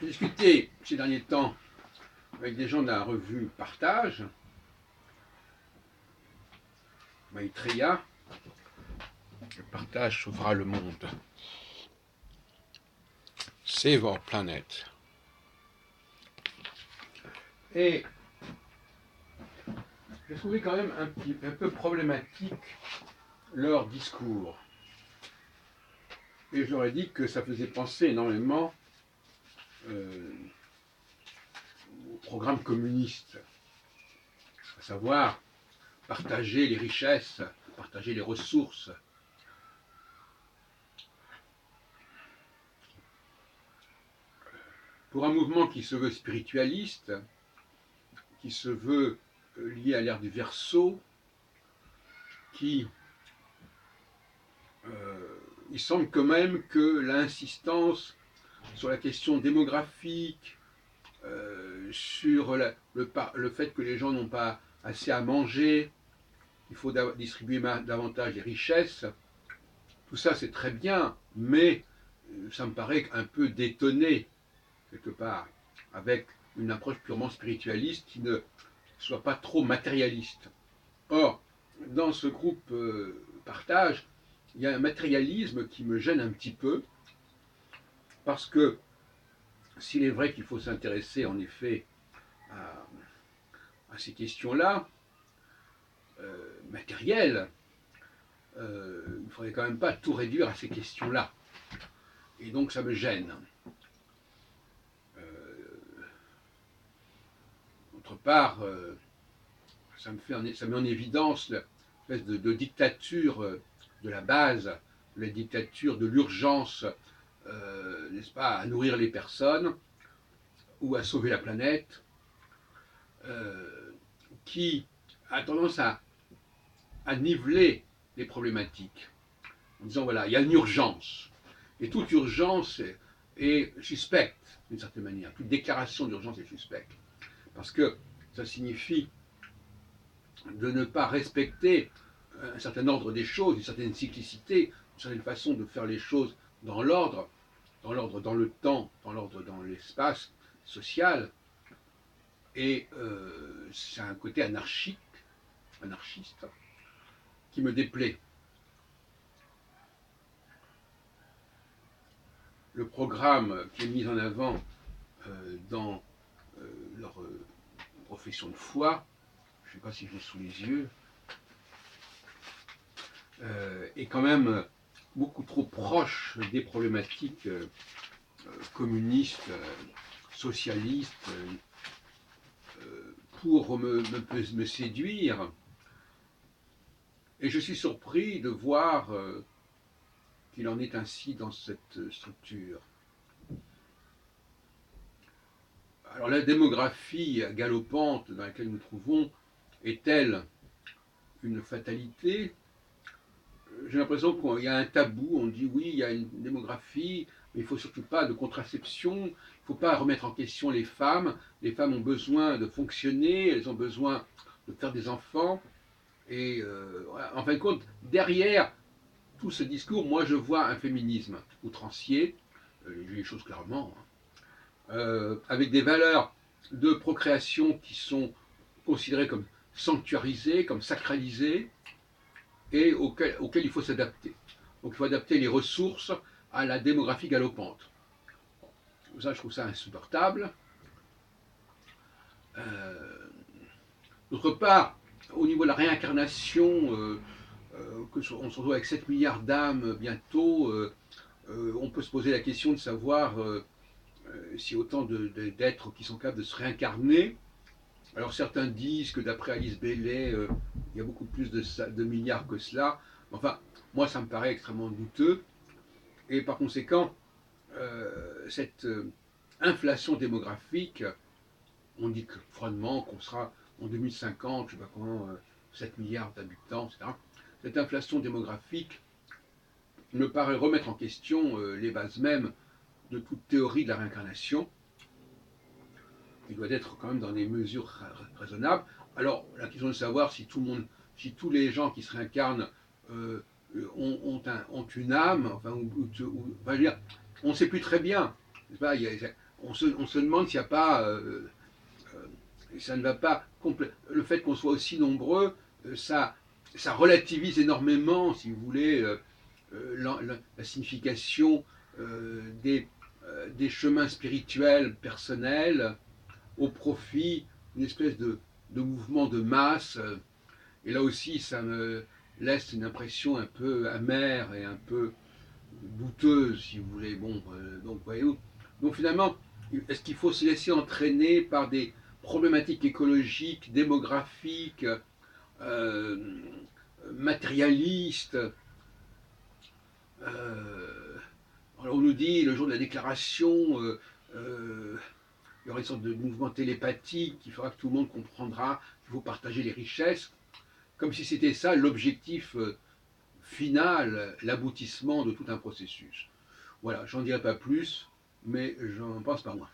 J'ai discuté ces derniers temps avec des gens de la revue Partage, Maitreya, le partage sauvera le monde. Save our planet. Et j'ai trouvé quand même un peu problématique leur discours. Et je leur ai dit que ça faisait penser énormément au programme communiste, à savoir partager les richesses, partager les ressources. Pour un mouvement qui se veut spiritualiste, qui se veut lié à l'ère du Verseau, il semble quand même que l'insistance sur la question démographique, sur le fait que les gens n'ont pas assez à manger, il faut distribuer davantage les richesses, tout ça c'est très bien, mais ça me paraît un peu détonné, quelque part, avec une approche purement spiritualiste qui ne soit pas trop matérialiste. Or, dans ce groupe Partage, il y a un matérialisme qui me gêne un petit peu, parce que s'il est vrai qu'il faut s'intéresser en effet à ces questions-là, matérielles, il ne faudrait quand même pas tout réduire à ces questions-là. Et donc ça me gêne. D'autre part, ça met en évidence l'espèce de dictature de la base, la dictature de l'urgence, n'est-ce pas, à nourrir les personnes ou à sauver la planète, qui a tendance à niveler les problématiques en disant voilà, il y a une urgence, et toute urgence est suspecte d'une certaine manière, toute déclaration d'urgence est suspecte, parce que ça signifie de ne pas respecter un certain ordre des choses, une certaine cyclicité, une certaine façon de faire les choses dans l'ordre dans le temps, dans l'ordre dans l'espace social, et c'est un côté anarchiste, qui me déplaît. Le programme qui est mis en avant dans leur profession de foi, je ne sais pas si je l'ai sous les yeux, est quand même beaucoup trop proche des problématiques communistes, socialistes, pour me séduire. Et je suis surpris de voir qu'il en est ainsi dans cette structure. Alors la démographie galopante dans laquelle nous nous trouvons est-elle une fatalité? J'ai l'impression qu'il y a un tabou, on dit oui, il y a une démographie, mais il ne faut surtout pas de contraception, il ne faut pas remettre en question les femmes ont besoin de fonctionner, elles ont besoin de faire des enfants, et voilà. En fin de compte, derrière tout ce discours, moi je vois un féminisme outrancier, je dis les choses clairement, avec des valeurs de procréation qui sont considérées comme sanctuarisées, comme sacralisées, et auxquelles il faut s'adapter. Donc il faut adapter les ressources à la démographie galopante. Ça, je trouve ça insupportable. D'autre part, au niveau de la réincarnation, on se retrouve avec 7 milliards d'âmes bientôt, on peut se poser la question de savoir si autant d'êtres qui sont capables de se réincarner. Alors certains disent que d'après Alice Bailey, il y a beaucoup plus de milliards que cela. Enfin, moi ça me paraît extrêmement douteux. Et par conséquent, cette inflation démographique, on dit que froidement qu'on sera en 2050, je ne sais pas comment, 7 milliards d'habitants, etc. Cette inflation démographique me paraît remettre en question les bases mêmes de toute théorie de la réincarnation, qui doit être quand même dans des mesures raisonnables. Alors, la question de savoir si tous les gens qui se réincarnent ont une âme, enfin, on ne sait plus très bien. on se demande s'il n'y a pas, ça ne va pas, le fait qu'on soit aussi nombreux, ça relativise énormément, si vous voulez, la signification des chemins spirituels personnels au profit d'une espèce de mouvement de masse. Et là aussi, ça me laisse une impression un peu amère et un peu douteuse, si vous voulez. Bon, donc voyez-vous. Donc finalement, est-ce qu'il faut se laisser entraîner par des problématiques écologiques, démographiques, euh, matérialistes? Alors on nous dit le jour de la déclaration, il y aura une sorte de mouvement télépathique qui fera que tout le monde comprendra qu'il faut partager les richesses, comme si c'était ça l'objectif final, l'aboutissement de tout un processus. Voilà, j'en dirai pas plus, mais j'en pense pas moins.